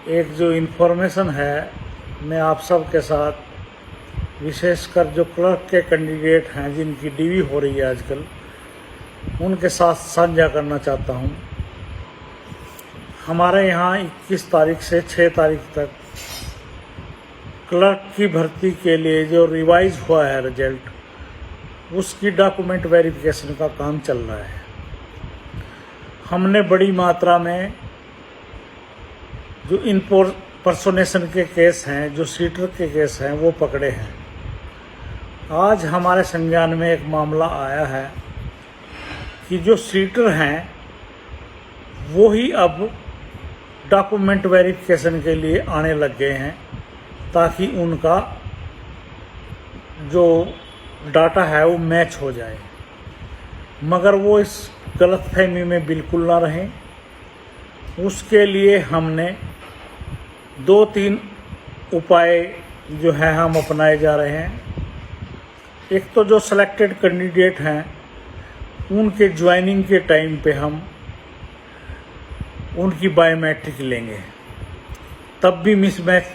एक जो इन्फॉर्मेशन है मैं आप सब के साथ विशेषकर जो क्लर्क के कैंडिडेट हैं जिनकी डीवी हो रही है आजकल उनके साथ साझा करना चाहता हूं। हमारे यहाँ 21 तारीख से 6 तारीख तक क्लर्क की भर्ती के लिए जो रिवाइज हुआ है रिजल्ट उसकी डॉक्यूमेंट वेरिफिकेशन का काम चल रहा है। हमने बड़ी मात्रा में जो इम्पर्सोनेशन के केस हैं, जो सीटर के केस हैं, वो पकड़े हैं। आज हमारे संज्ञान में एक मामला आया है कि जो सीटर हैं वो ही अब डॉक्यूमेंट वेरिफिकेशन के लिए आने लग गए हैं ताकि उनका जो डाटा है वो मैच हो जाए, मगर वो इस गलतफहमी में बिल्कुल ना रहें। उसके लिए हमने 2-3 उपाय जो है हम अपनाए जा रहे हैं। एक तो जो सिलेक्टेड कैंडिडेट हैं उनके ज्वाइनिंग के टाइम पे हम उनकी बायोमेट्रिक लेंगे, तब भी मिसमैच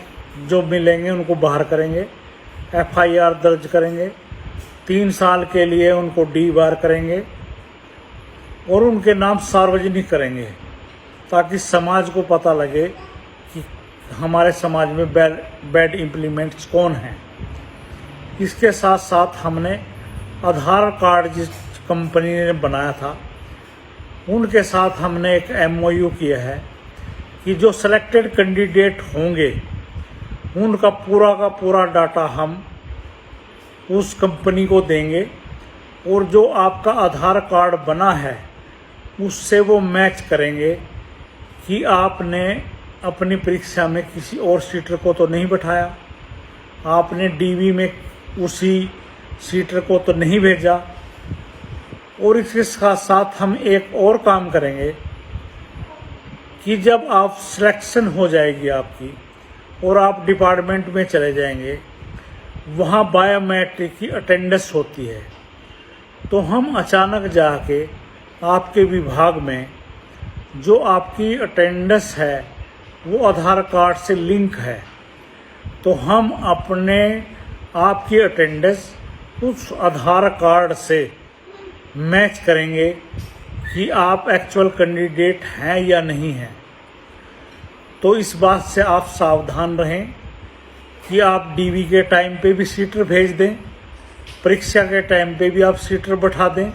जो मिलेंगे उनको बाहर करेंगे, FIR दर्ज करेंगे, 3 साल के लिए उनको डीबार करेंगे और उनके नाम सार्वजनिक करेंगे ताकि समाज को पता लगे कि हमारे समाज में बैड इम्प्लीमेंट्स कौन हैं। इसके साथ साथ हमने आधार कार्ड जिस कंपनी ने बनाया था उनके साथ हमने एक MOU किया है कि जो सिलेक्टेड कैंडिडेट होंगे उनका पूरा का पूरा डाटा हम उस कंपनी को देंगे और जो आपका आधार कार्ड बना है उससे वो मैच करेंगे कि आपने अपनी परीक्षा में किसी और सीटर को तो नहीं बैठाया, आपने डीवी में उसी सीटर को तो नहीं भेजा। और इसके साथ साथ हम एक और काम करेंगे कि जब आप सिलेक्शन हो जाएगी आपकी और आप डिपार्टमेंट में चले जाएंगे, वहाँ बायोमेट्रिक की अटेंडेंस होती है, तो हम अचानक जाके आपके विभाग में जो आपकी अटेंडेंस है वो आधार कार्ड से लिंक है, तो हम अपने आपकी अटेंडेंस उस आधार कार्ड से मैच करेंगे कि आप एक्चुअल कैंडिडेट हैं या नहीं हैं। तो इस बात से आप सावधान रहें कि आप डीवी के टाइम पे भी सीटर भेज दें, परीक्षा के टाइम पे भी आप सीटर बैठा दें,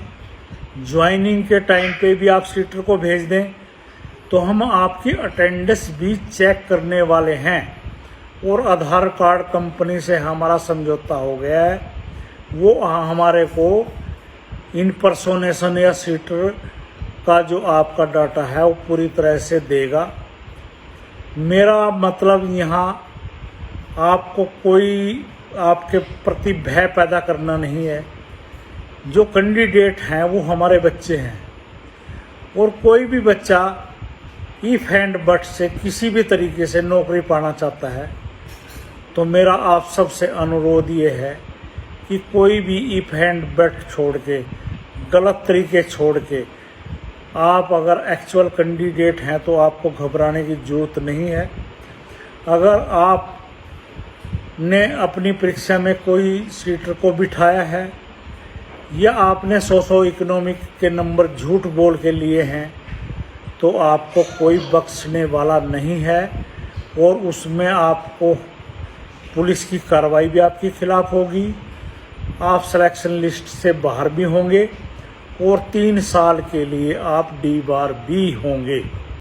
ज्वाइनिंग के टाइम पे भी आप सीटर को भेज दें, तो हम आपकी अटेंडेंस भी चेक करने वाले हैं। और आधार कार्ड कंपनी से हमारा समझौता हो गया है, वो हमारे को इम्पर्सोनेशन या सीटर का जो आपका डाटा है वो पूरी तरह से देगा। मेरा मतलब यहाँ आपको कोई आपके प्रति भय पैदा करना नहीं है। जो कैंडिडेट हैं वो हमारे बच्चे हैं और कोई भी बच्चा इफ एंड बट से किसी भी तरीके से नौकरी पाना चाहता है, तो मेरा आप सबसे अनुरोध ये है कि कोई भी इफ एंड बट छोड़ के, गलत तरीके छोड़ के, आप अगर एक्चुअल कैंडिडेट हैं तो आपको घबराने की ज़रूरत नहीं है। अगर आपने अपनी परीक्षा में कोई सीटर को बिठाया है या आपने सोशो इकोनॉमिक के नंबर झूठ बोल के लिए हैं, तो आपको कोई बख्शने वाला नहीं है और उसमें आपको पुलिस की कार्रवाई भी आपके खिलाफ होगी। आप सिलेक्शन लिस्ट से बाहर भी होंगे और 3 साल के लिए आप डीबार भी होंगे।